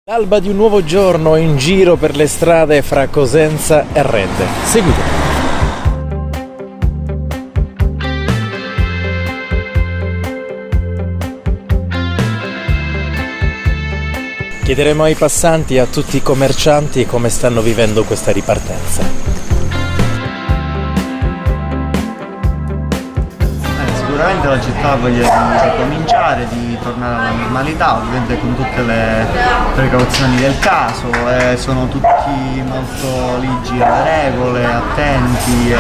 L'alba di un nuovo giorno in giro per le strade fra Cosenza e Redde. Seguite. Chiederemo ai passanti e a tutti i commercianti come stanno vivendo questa ripartenza. Sicuramente la città voglia di ricominciare, di tornare alla normalità, ovviamente con tutte le precauzioni del caso, sono tutti molto ligi alle regole, attenti e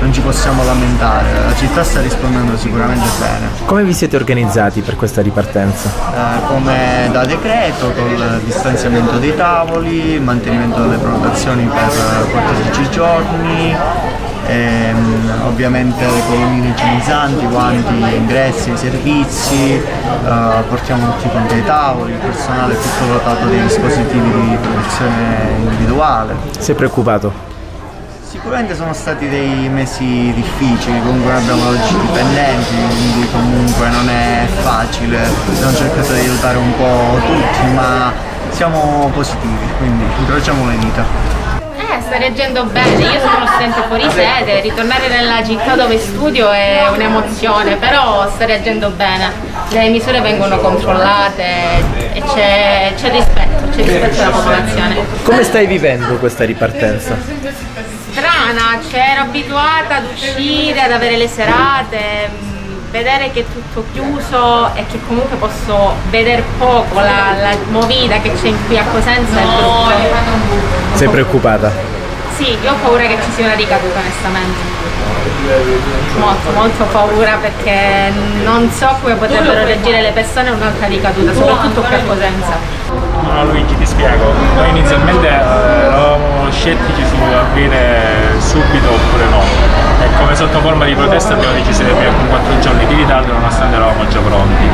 non ci possiamo lamentare. La città sta rispondendo sicuramente bene. Come vi siete organizzati per questa ripartenza? Come da decreto, col distanziamento dei tavoli, il mantenimento delle prenotazioni per 14 giorni. Ovviamente le colonnine igienizzanti, guanti, ingressi, servizi, portiamo tutti quanti ai tavoli, il personale è tutto dotato dei dispositivi di protezione individuale. Sei preoccupato? Sicuramente sono stati dei mesi difficili, comunque noi abbiamo 12 dipendenti, quindi comunque non è facile, abbiamo cercato di aiutare un po' tutti, ma siamo positivi, quindi incrociamo le dita. Sta reagendo bene, io sono uno studente fuori sede, ritornare nella città dove studio è un'emozione, però sta reagendo bene, le misure vengono controllate e c'è rispetto della popolazione. Come stai vivendo questa ripartenza? Strana, ero abituata ad uscire, ad avere le serate, vedere che è tutto chiuso e che comunque posso vedere poco la movida che c'è qui a Cosenza è brutto. Sei preoccupata? Sì, io ho paura che ci sia una ricaduta onestamente. Molto paura perché non so come potrebbero reagire le persone a un'altra ricaduta, soprattutto qui a Cosenza. No, Luigi, ti spiego. Noi inizialmente eravamo scettici su aprire subito oppure no. E come sotto forma di protesta abbiamo deciso di aprire con 4 giorni di ritardo nonostante eravamo già pronti.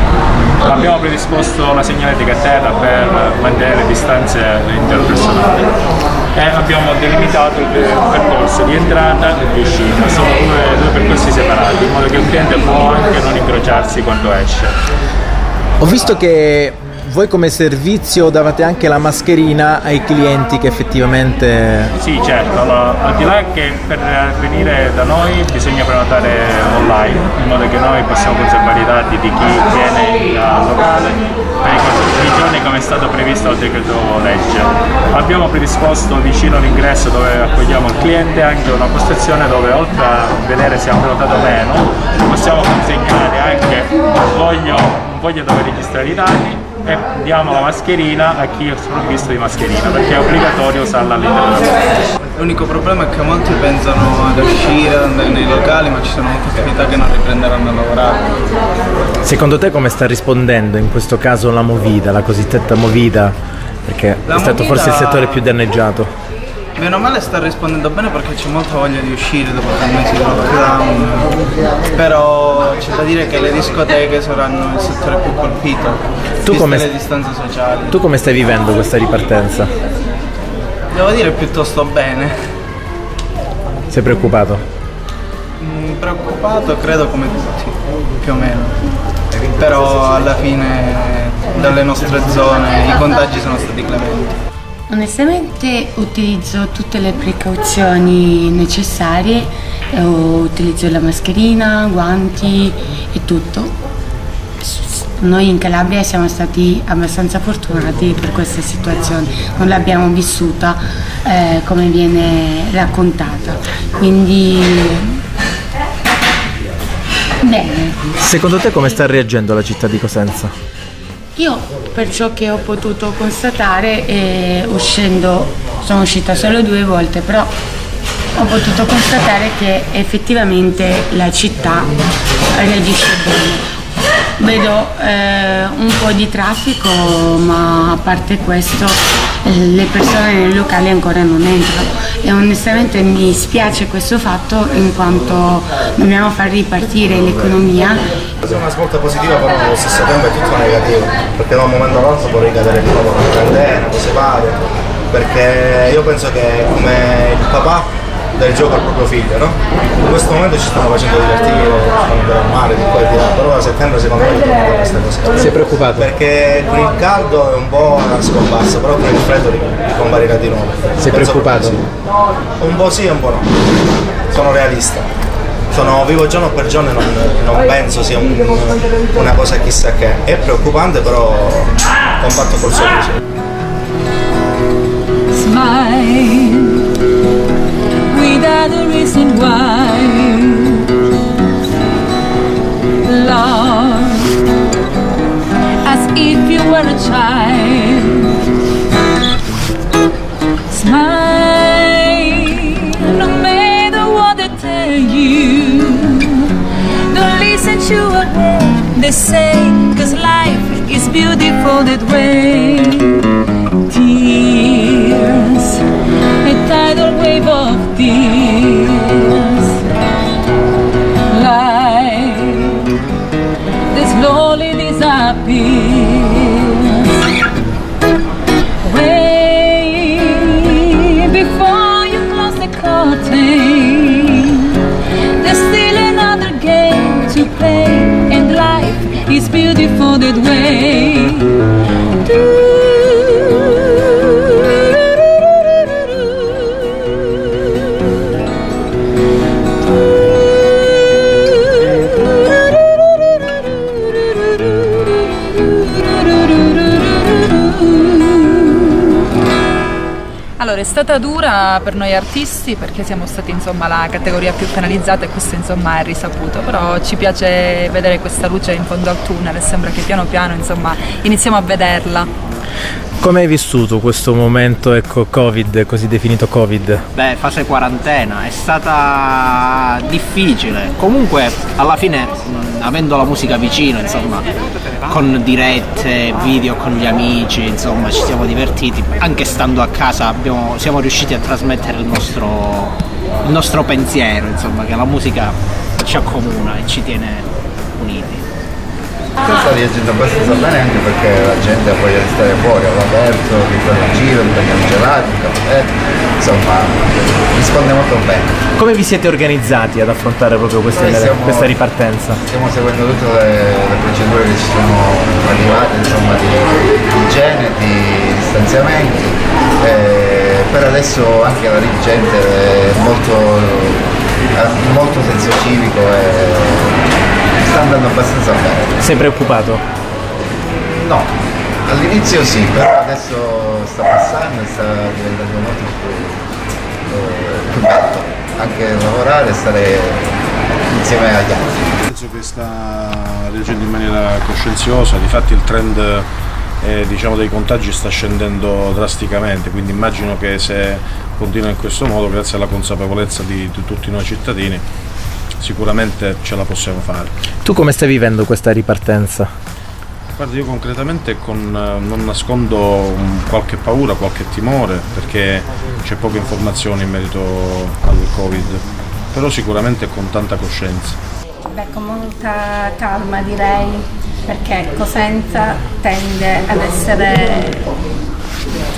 Abbiamo predisposto la segnaletica a terra per mantenere le distanze all'intero personale e abbiamo delimitato il percorso di entrata e di uscita. Sono due percorsi separati, in modo che il cliente può anche non incrociarsi quando esce. Ho visto che voi come servizio davate anche la mascherina ai clienti che effettivamente... Sì, certo, allora, al di là che per venire da noi bisogna prenotare online, in modo che noi possiamo conservare i dati di chi viene al locale per i 14 giorni come è stato previsto dal decreto legge. Abbiamo predisposto vicino all'ingresso dove accogliamo il cliente anche una postazione dove oltre a vedere se ha prenotato o meno possiamo consegnare anche un foglio dove registrare i dati e diamo la mascherina a chi è sprovvisto di mascherina, perché è obbligatorio usarla all'interno del locale. L'unico problema è che molti pensano ad uscire, ad andare nei locali, ma ci sono molte attività che non riprenderanno a lavorare. Secondo te come sta rispondendo in questo caso la Movida, la cosiddetta Movida? Perché è stato forse il settore più danneggiato. Meno male sta rispondendo bene perché c'è molta voglia di uscire dopo 3 mesi di lockdown, però c'è da dire che le discoteche saranno il settore più colpito, viste le distanze sociali. Tu come stai vivendo questa ripartenza? Devo dire piuttosto bene. Sei preoccupato? Preoccupato credo come tutti, più o meno, però alla fine dalle nostre zone i contagi sono stati clementi. Onestamente utilizzo tutte le precauzioni necessarie, utilizzo la mascherina, guanti e tutto. Noi in Calabria siamo stati abbastanza fortunati per questa situazione, non l'abbiamo vissuta come viene raccontata, quindi bene. Secondo te come sta reagendo la città di Cosenza? Io per ciò che ho potuto constatare, sono uscita solo 2 volte, però ho potuto constatare che effettivamente la città reagisce bene. Vedo un po' di traffico, ma a parte questo le persone nei locali ancora non entrano e onestamente mi spiace questo fatto in quanto dobbiamo far ripartire l'economia. È una svolta positiva però allo stesso tempo è tutta negativa, perché da un momento all'altro può ricadere di nuovo una quarantena, cose varie, perché io penso che come il papà del gioco al proprio figlio, no? In questo momento ci stanno facendo divertire, ci fanno andare al mare di qua e di là, però a settembre secondo me ritornano queste cose. Sei preoccupato? Perché con il caldo è un po' una scomparsa, però con il freddo ricomparirà di nuovo. Sei preoccupato? Sì. Un po' sì e un po' no. Sono realista. Sono vivo giorno per giorno e non penso sia una cosa chissà che. È preoccupante, però combatto col sorriso. Smile without a reason why. Love as if you were a child. Smile no matter what they tell you. Don't listen to a word they say, 'cause life is beautiful that way. Tears, a tidal wave of tears, light that slowly disappears. Way before you close the curtain, there's still another game to play, and life is beautiful that way. Allora, è stata dura per noi artisti perché siamo stati insomma la categoria più penalizzata e questo insomma è risaputo, però ci piace vedere questa luce in fondo al tunnel e sembra che piano piano insomma iniziamo a vederla. Come hai vissuto questo momento, ecco, Covid, così definito Covid? Beh, fase quarantena, è stata difficile. Comunque, alla fine, avendo la musica vicino, insomma, con dirette, video con gli amici, insomma, ci siamo divertiti. Anche stando a casa siamo riusciti a trasmettere il nostro pensiero, insomma, che la musica ci accomuna e ci tiene uniti. Sta reagendo abbastanza bene anche perché la gente ha voglia di stare fuori all'aperto, di fare un giro, di prendere un gelato, un caffè, insomma risponde molto bene. Come vi siete organizzati ad affrontare proprio questa ripartenza? Stiamo seguendo tutte le procedure che ci sono arrivate, insomma, di igiene, di distanziamenti. Per adesso anche la gente è molto senso civico e sta andando abbastanza bene. Sei preoccupato? No, all'inizio sì, però adesso sta passando e sta diventando molto più bello anche lavorare e stare insieme agli altri. Penso che sta reagendo in maniera coscienziosa, difatti il trend diciamo dei contagi sta scendendo drasticamente, quindi immagino che se continua in questo modo, grazie alla consapevolezza di tutti noi cittadini, sicuramente ce la possiamo fare. Tu come stai vivendo questa ripartenza? Guarda, io concretamente non nascondo qualche paura, qualche timore, perché c'è poca informazione in merito al Covid, però sicuramente con tanta coscienza. Beh, con molta calma direi, perché Cosenza tende ad essere,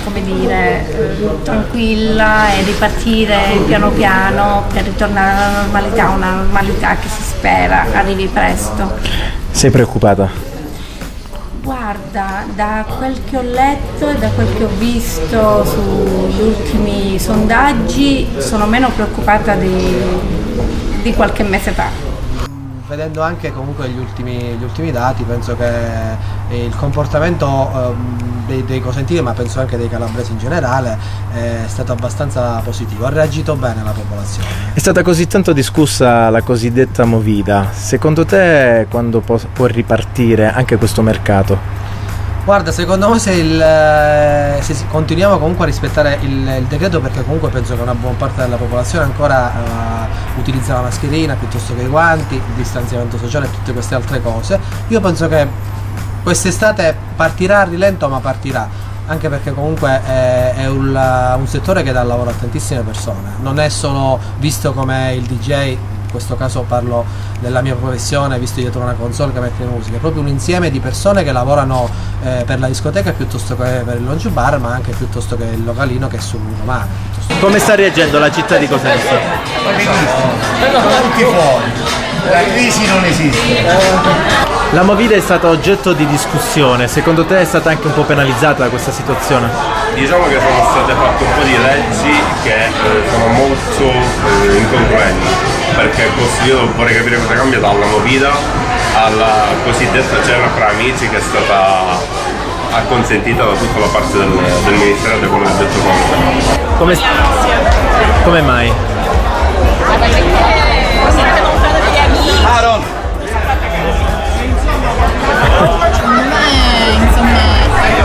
come dire, tranquilla e ripartire piano piano per ritornare alla normalità, una normalità che si spera arrivi presto. Sei preoccupata? Guarda, da quel che ho letto e da quel che ho visto sugli ultimi sondaggi sono meno preoccupata di qualche mese fa. Vedendo anche comunque gli ultimi dati, penso che il comportamento dei cosentini, ma penso anche dei calabresi in generale, è stato abbastanza positivo, ha reagito bene la popolazione. È stata così tanto discussa la cosiddetta movida, secondo te quando può ripartire anche questo mercato? Guarda, secondo me se continuiamo comunque a rispettare il decreto, perché comunque penso che una buona parte della popolazione ancora utilizza la mascherina piuttosto che i guanti, il distanziamento sociale e tutte queste altre cose, io penso che quest'estate partirà a rilento, ma partirà, anche perché comunque è un settore che dà lavoro a tantissime persone, non è solo visto come il DJ in questo caso parlo della mia professione, visto dietro una console che mette musica, è proprio un insieme di persone che lavorano per la discoteca piuttosto che per il lounge bar, ma anche piuttosto che il localino che è sul lungomare. Come sta reagendo la città di Cosenza? Tutti fuori, la crisi non esiste. La Movida è stata oggetto di discussione, secondo te è stata anche un po' penalizzata da questa situazione? Diciamo che sono state fatte un po' di leggi che sono molto incongruenti, perché io vorrei capire cosa cambia dalla Movida alla cosiddetta cena fra amici che è stata acconsentita da tutta la parte del Ministero da quello che ha detto Conte. Come mai? Secondo me, insomma,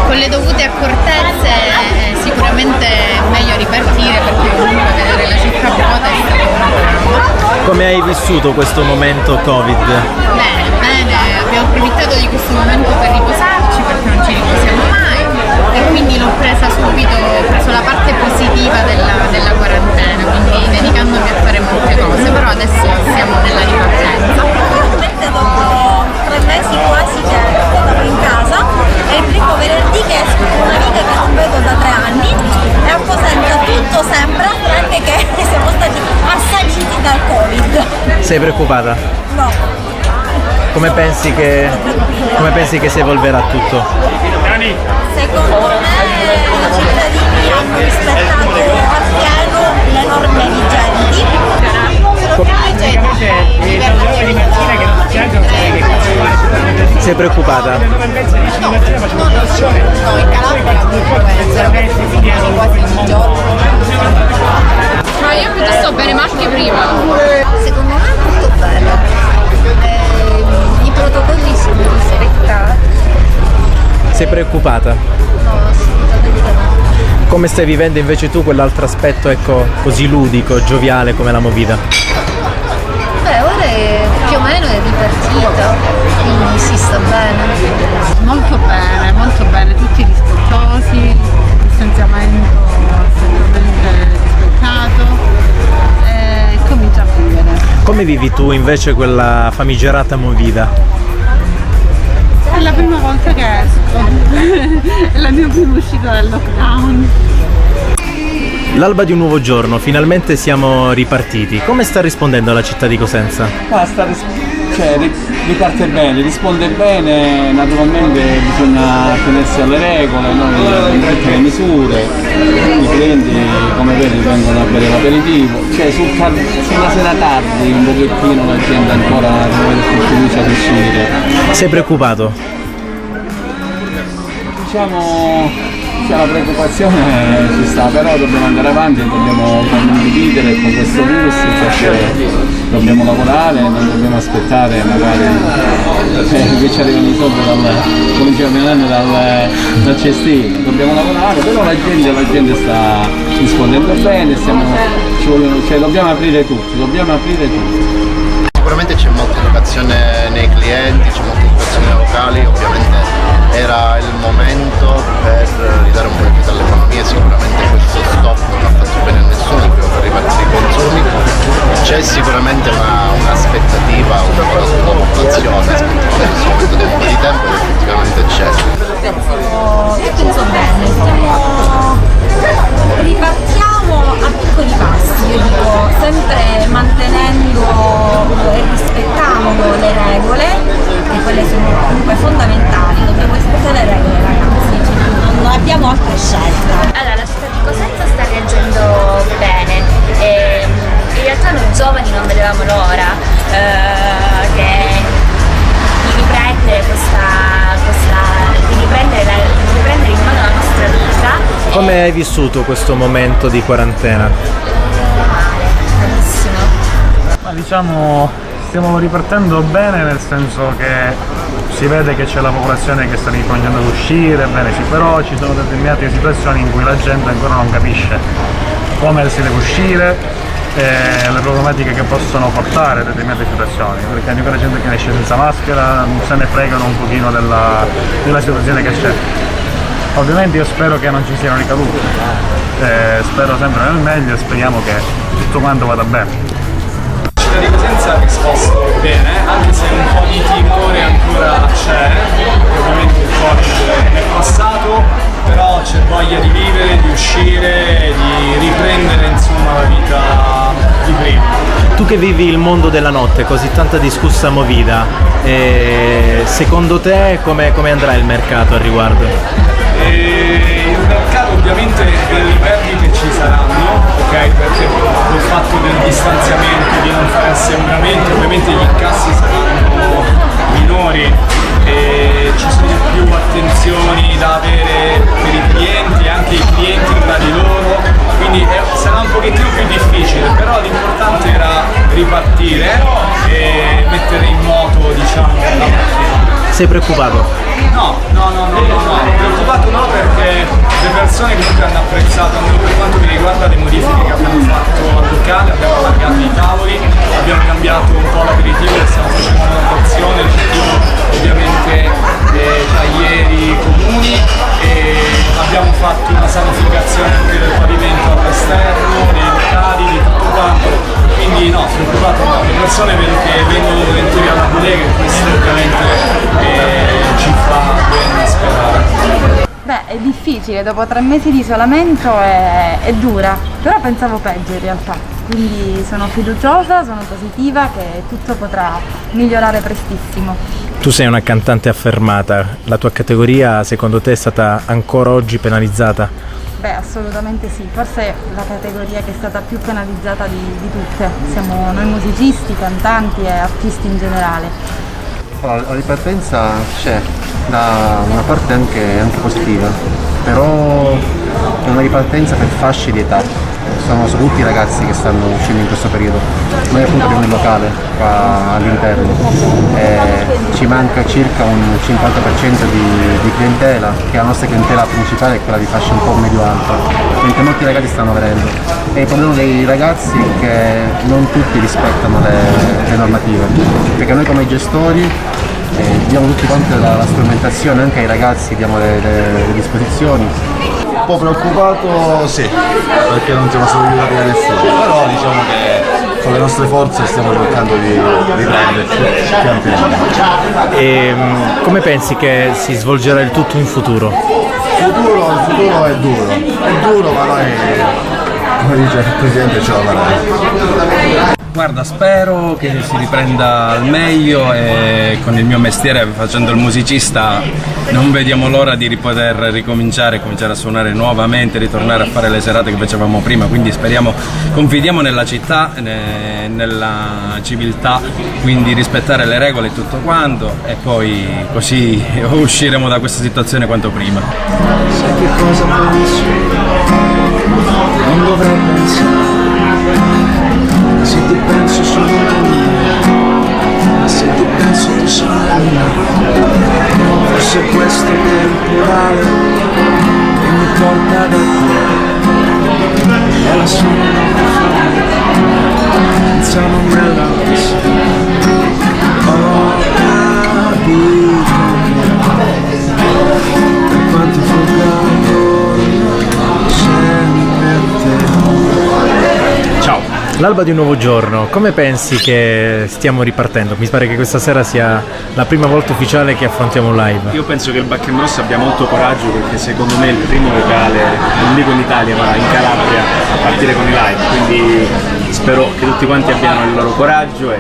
con le dovute accortezze sicuramente è meglio ripartire, perché comunque vedere la città vuota è stato. Come hai vissuto questo momento Covid? Bene, abbiamo approfittato di questo momento per riposarci, perché non ci riposiamo mai, e quindi l'ho presa subito, ho preso la parte positiva della quarantena, quindi dedicandomi a fare molte cose, però adesso siamo nella ripartenza. Dopo 3 mesi quasi che stavo in casa, è il primo venerdì che esco con un'amica che non vedo da 3 anni, e a Cosenza tutto sembra tranne che siamo stati assagiti dal Covid. Sei preoccupata? No. Come pensi che si evolverà tutto? Secondo me i cittadini hanno rispettato appieno le norme vigenti. Sei preoccupata? No, in Calabria comunque quasi ogni giorno. Ma io piuttosto bene, ma anche prima. Secondo me è tutto bello. I protocolli sono rispettati. Sei preoccupata? No, assolutamente no. Come stai vivendo invece tu quell'altro aspetto, ecco, così ludico, gioviale come la Movida? Beh, ora è più o meno è ripartita, quindi si sta bene. Molto bene, tutti rispettosi, il distanziamento assolutamente rispettato, e comincia a vivere. Come vivi tu invece quella famigerata Movida? È la prima volta che esco, è la mia prima uscita dal lockdown. L'alba di un nuovo giorno, finalmente siamo ripartiti. Come sta rispondendo la città di Cosenza? Riparte bene, risponde bene, naturalmente bisogna tenersi alle regole, noi abbiamo tutte le misure, i clienti come vedi vengono a bere l'aperitivo, sulla sera tardi un pochettino la gente ancora non è più fiducia ad uscire. Sei preoccupato? Diciamo la preoccupazione ci sta, però dobbiamo andare avanti e dobbiamo condividere con questo virus, perché dobbiamo lavorare, non dobbiamo aspettare magari che ci arrivano i soldi dal cestino, dobbiamo lavorare, però la gente sta rispondendo bene, dobbiamo aprire tutti. Sicuramente c'è molta educazione nei clienti, c'è molta educazione nei locali, ovviamente era il momento per ridare un po' di vita all'economia, sicuramente questo stop non ha fatto bene a nessuno, dobbiamo far ripartire i consumi, c'è sicuramente un'aspettativa un po' da tutta la popolazione, questo momento da un po' di tempo che effettivamente c'è. Io penso bene, ripartiamo a piccoli passi, io dico, sempre mantenendo e rispettando le regole, che quelle sono comunque fondamentali, dobbiamo rispettare le regole, ragazzi, non abbiamo altre scelte. Allora, la città di Cosenza sta reagendo bene, e in realtà noi giovani non vedevamo l'ora di riprendere riprendere in mano la nostra vita. Come hai vissuto questo momento di quarantena? Malissimo. Ma diciamo stiamo ripartendo bene, nel senso che si vede che c'è la popolazione che sta ricominciando ad uscire, bene sì, però ci sono determinate situazioni in cui la gente ancora non capisce come si deve uscire, le problematiche che possono portare determinate situazioni, perché anche la gente che esce senza maschera se ne fregano un pochino della situazione che c'è. Ovviamente io spero che non ci siano ricadute, spero sempre nel meglio e speriamo che tutto quanto vada bene. ha risposto bene, anche se un po' di timore ancora c'è, ovviamente il Covid è passato, però c'è voglia di vivere, di uscire, di riprendere insomma la vita di prima. Tu che vivi il mondo della notte, così tanta discussa movida, secondo te come andrà il mercato al riguardo? Il mercato ovviamente per i perdite ci saranno, ok? Perché col fatto del distanziamento, di non fare assembramenti, ovviamente gli incassi saranno minori e ci sono più attenzioni da avere per i clienti, anche i clienti tra di loro, quindi sarà un pochettino più difficile, però l'importante era ripartire e mettere in moto, diciamo, la macchina. Sei preoccupato? No, preoccupato no, perché le persone comunque hanno apprezzato, almeno per quanto mi riguarda, le modifiche che abbiamo fatto al locale, abbiamo allargato i tavoli, abbiamo cambiato un po' l'aperitivo e stiamo facendo una porzione, ovviamente taglieri comuni e abbiamo fatto una sanificazione anche del pavimento all'esterno, dei locali, di tutto quanto, quindi no, preoccupato no, le persone che vengono volentieri alla bottega e questo ovviamente ci fa ben sperare. Beh, è difficile, dopo 3 mesi di isolamento è dura, però pensavo peggio in realtà, quindi sono fiduciosa, sono positiva che tutto potrà migliorare prestissimo. Tu sei una cantante affermata, la tua categoria secondo te è stata ancora oggi penalizzata? Beh, assolutamente sì, forse è la categoria che è stata più penalizzata di tutte, siamo noi musicisti, cantanti e artisti in generale. La ripartenza c'è da una parte anche positiva, però è una ripartenza per fasce di età. Sono tutti i ragazzi che stanno uscendo in questo periodo. Noi appunto abbiamo il locale qua all'interno e ci manca circa un 50% di clientela, che la nostra clientela principale è quella di fascia un po' medio-alta, mentre molti ragazzi stanno venendo. E il problema dei ragazzi è che non tutti rispettano le normative, perché noi come gestori diamo tutti quanti la strumentazione, anche ai ragazzi diamo le disposizioni. Un po' preoccupato sì, perché non siamo stati aiutati da nessuno, però diciamo che con le nostre forze stiamo cercando di riprenderci pian piano. E come pensi che si svolgerà il tutto in futuro? Il futuro è duro, ma noi, come dice il Presidente, ce la faremo. Guarda, spero che si riprenda al meglio e con il mio mestiere facendo il musicista non vediamo l'ora di poter cominciare a suonare nuovamente, ritornare a fare le serate che facevamo prima, quindi confidiamo nella città, nella civiltà, quindi rispettare le regole e tutto quanto e poi così usciremo da questa situazione quanto prima. Sai che cosa penso? Non dovrei pensare. Se ti penso sono la mia, ma se ti penso tu sei la mia. Forse questo temporale che mi porta da te è la sua senza nulla ho capito per quanto fuggo sempre a te. Ciao. L'alba di un nuovo giorno, come pensi che stiamo ripartendo? Mi pare che questa sera sia la prima volta ufficiale che affrontiamo un live. Io penso che il Back and Ross abbia molto coraggio perché secondo me è il primo locale, non dico in Italia ma in Calabria, a partire con i live, quindi spero che tutti quanti abbiano il loro coraggio e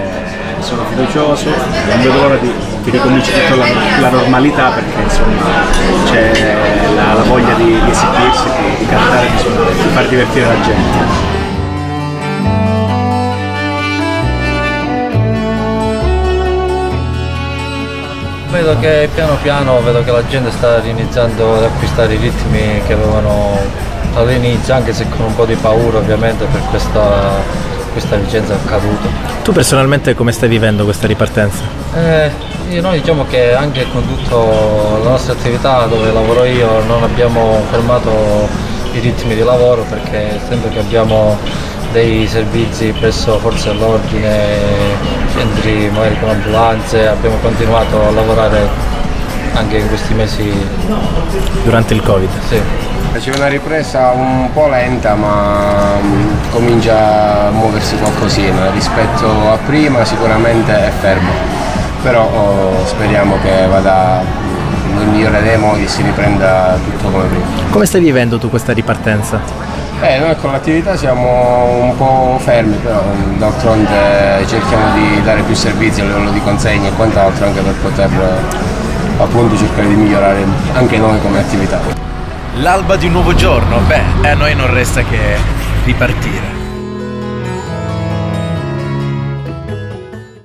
sono fiducioso, non vedo l'ora di ricominci tutta la normalità perché insomma c'è la voglia di esibirsi, di cantare, di suonare, di far divertire la gente. Vedo che piano piano vedo che la gente sta iniziando ad acquistare i ritmi che avevano all'inizio, anche se con un po' di paura ovviamente per questa vicenda accaduta. Tu personalmente come stai vivendo questa ripartenza? Noi diciamo che anche con tutta la nostra attività dove lavoro io non abbiamo fermato i ritmi di lavoro perché essendo che abbiamo dei servizi presso forze dell'ordine, centri magari con ambulanze, abbiamo continuato a lavorare anche in questi mesi. Durante il Covid? Sì. C'è una ripresa un po' lenta, ma comincia a muoversi qualcosina. Rispetto a prima sicuramente è fermo, però speriamo che vada nel migliore dei modi e si riprenda tutto come prima. Come stai vivendo tu questa ripartenza? Noi con l'attività siamo un po' fermi, però d'altronde cerchiamo di dare più servizi a livello di consegne e quant'altro, anche per poter appunto cercare di migliorare anche noi come attività. L'alba di un nuovo giorno, a noi non resta che ripartire.